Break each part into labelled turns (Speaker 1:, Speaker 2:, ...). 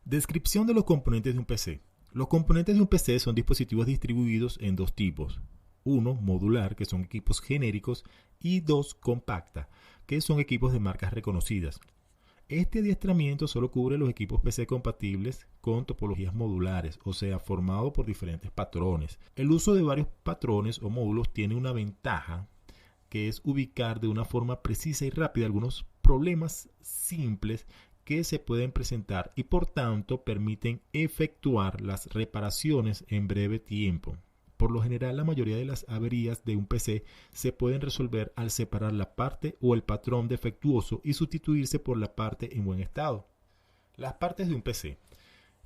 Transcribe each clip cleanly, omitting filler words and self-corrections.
Speaker 1: Descripción de los componentes de un PC. Los componentes de un PC son dispositivos distribuidos en dos tipos. Uno, modular, que son equipos genéricos, y dos, compacta, que son equipos de marcas reconocidas. Este adiestramiento solo cubre los equipos PC compatibles con topologías modulares, o sea, formado por diferentes patrones. El uso de varios patrones o módulos tiene una ventaja, que es ubicar de una forma precisa y rápida algunos problemas simples que se pueden presentar y por tanto permiten efectuar las reparaciones en breve tiempo. Por lo general, la mayoría de las averías de un PC se pueden resolver al separar la parte o el patrón defectuoso y sustituirse por la parte en buen estado. Las partes de un PC.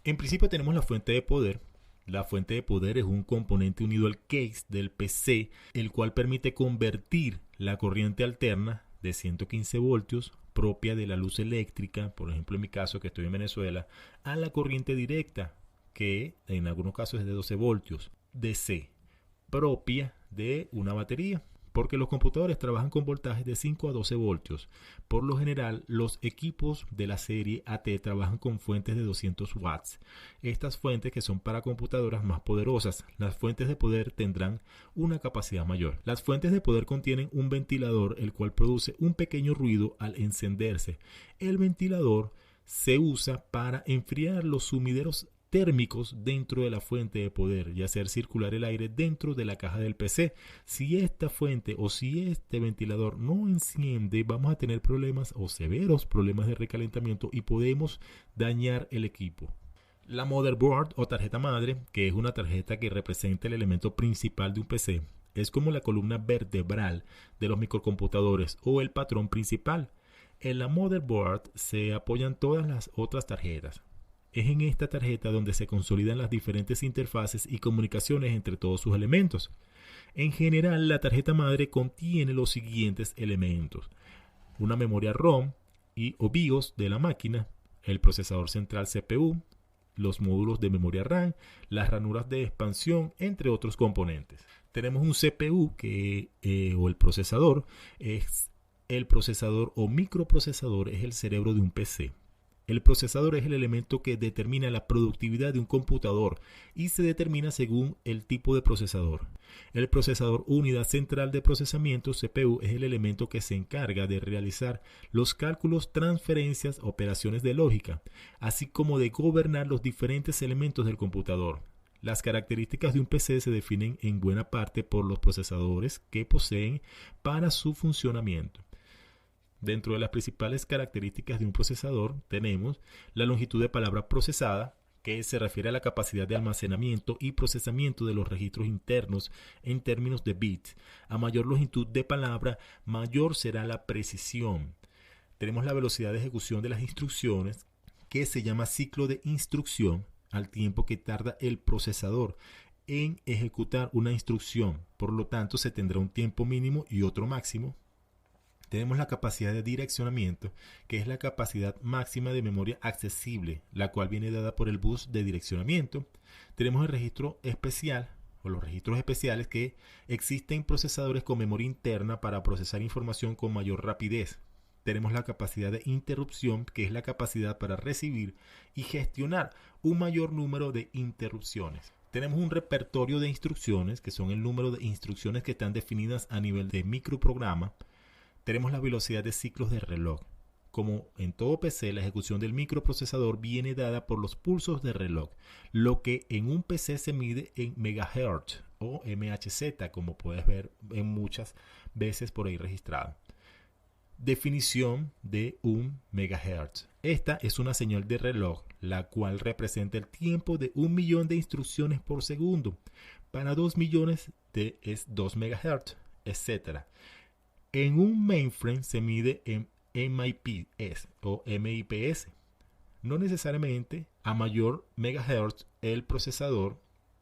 Speaker 1: En principio tenemos la fuente de poder. La fuente de poder es un componente unido al case del PC, el cual permite convertir la corriente alterna de 115 voltios propia de la luz eléctrica, por ejemplo en mi caso que estoy en Venezuela, a la corriente directa, que en algunos casos es de 12 voltios, DC, propia de una batería, porque los computadores trabajan con voltajes de 5 a 12 voltios. Por lo general, los equipos de la serie AT trabajan con fuentes de 200 watts. Estas fuentes que son para computadoras más poderosas. Las fuentes de poder tendrán una capacidad mayor. Las fuentes de poder contienen un ventilador, el cual produce un pequeño ruido al encenderse. El ventilador se usa para enfriar los sumideros térmicos dentro de la fuente de poder y hacer circular el aire dentro de la caja del PC. Si esta fuente o si este ventilador no enciende, vamos a tener problemas o severos problemas de recalentamiento y podemos dañar el equipo. La motherboard o tarjeta madre, que es una tarjeta que representa el elemento principal de un PC, es como la columna vertebral de los microcomputadores o el patrón principal. En la motherboard se apoyan todas las otras tarjetas. Es en esta tarjeta donde se consolidan las diferentes interfaces y comunicaciones entre todos sus elementos. En general, la tarjeta madre contiene los siguientes elementos: una memoria ROM o BIOS de la máquina, el procesador central CPU, los módulos de memoria RAM, las ranuras de expansión, entre otros componentes. Tenemos un CPU o el procesador es el procesador o microprocesador, es el cerebro de un PC. El procesador es el elemento que determina la productividad de un computador y se determina según el tipo de procesador. El procesador unidad central de procesamiento CPU es el elemento que se encarga de realizar los cálculos, transferencias, operaciones de lógica, así como de gobernar los diferentes elementos del computador. Las características de un PC se definen en buena parte por los procesadores que poseen para su funcionamiento. Dentro de las principales características de un procesador tenemos la longitud de palabra procesada, que se refiere a la capacidad de almacenamiento y procesamiento de los registros internos en términos de bits. A mayor longitud de palabra, mayor será la precisión. Tenemos la velocidad de ejecución de las instrucciones, que se llama ciclo de instrucción, al tiempo que tarda el procesador en ejecutar una instrucción. Por lo tanto, se tendrá un tiempo mínimo y otro máximo. Tenemos la capacidad de direccionamiento, que es la capacidad máxima de memoria accesible, la cual viene dada por el bus de direccionamiento. Tenemos el registro especial o los registros especiales, que existen procesadores con memoria interna para procesar información con mayor rapidez. Tenemos la capacidad de interrupción, que es la capacidad para recibir y gestionar un mayor número de interrupciones. Tenemos un repertorio de instrucciones, que son el número de instrucciones que están definidas a nivel de microprograma. Tenemos la velocidad de ciclos de reloj. Como en todo PC, la ejecución del microprocesador viene dada por los pulsos de reloj, lo que en un PC se mide en megahertz o MHz, como puedes ver en muchas veces por ahí registrado. Definición de un megahertz. Esta es una señal de reloj, la cual representa el tiempo de 1 millón de instrucciones por segundo. Para 2 millones es 2 megahertz, etc. En un mainframe se mide en MIPS o MIPS. No necesariamente a mayor megahertz el procesador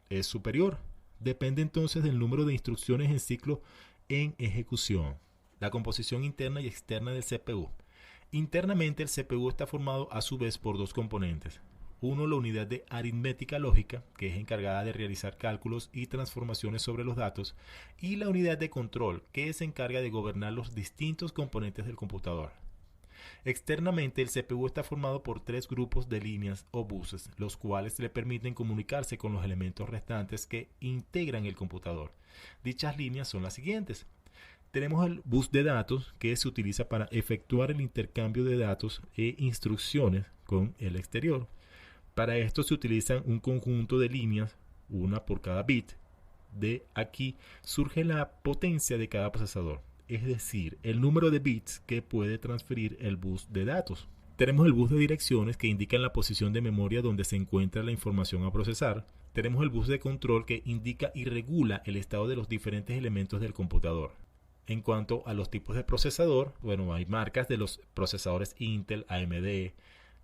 Speaker 1: es superior. Depende entonces del número de instrucciones en ciclo en ejecución. La composición interna y externa del CPU. Internamente el CPU está formado a su vez por dos componentes. Uno, la unidad de aritmética lógica, que es encargada de realizar cálculos y transformaciones sobre los datos, y la unidad de control, que se encarga de gobernar los distintos componentes del computador. Externamente, el CPU está formado por tres grupos de líneas o buses, los cuales le permiten comunicarse con los elementos restantes que integran el computador. Dichas líneas son las siguientes. Tenemos el bus de datos, que se utiliza para efectuar el intercambio de datos e instrucciones con el exterior. Para esto se utilizan un conjunto de líneas, una por cada bit. De aquí surge la potencia de cada procesador, es decir, el número de bits que puede transferir el bus de datos. Tenemos el bus de direcciones, que indican la posición de memoria donde se encuentra la información a procesar. Tenemos el bus de control, que indica y regula el estado de los diferentes elementos del computador. En cuanto a los tipos de procesador, bueno, hay marcas de los procesadores Intel, AMD,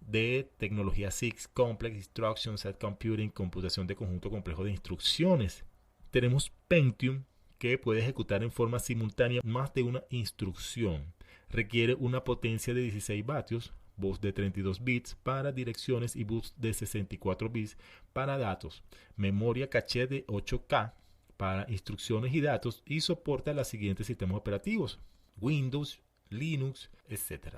Speaker 1: de tecnología SIX, Complex Instruction Set Computing, computación de conjunto complejo de instrucciones. Tenemos Pentium, que puede ejecutar en forma simultánea más de una instrucción. Requiere una potencia de 16 vatios, bus de 32 bits para direcciones y bus de 64 bits para datos. Memoria caché de 8K para instrucciones y datos, y soporta los siguientes sistemas operativos: Windows, Linux, etc.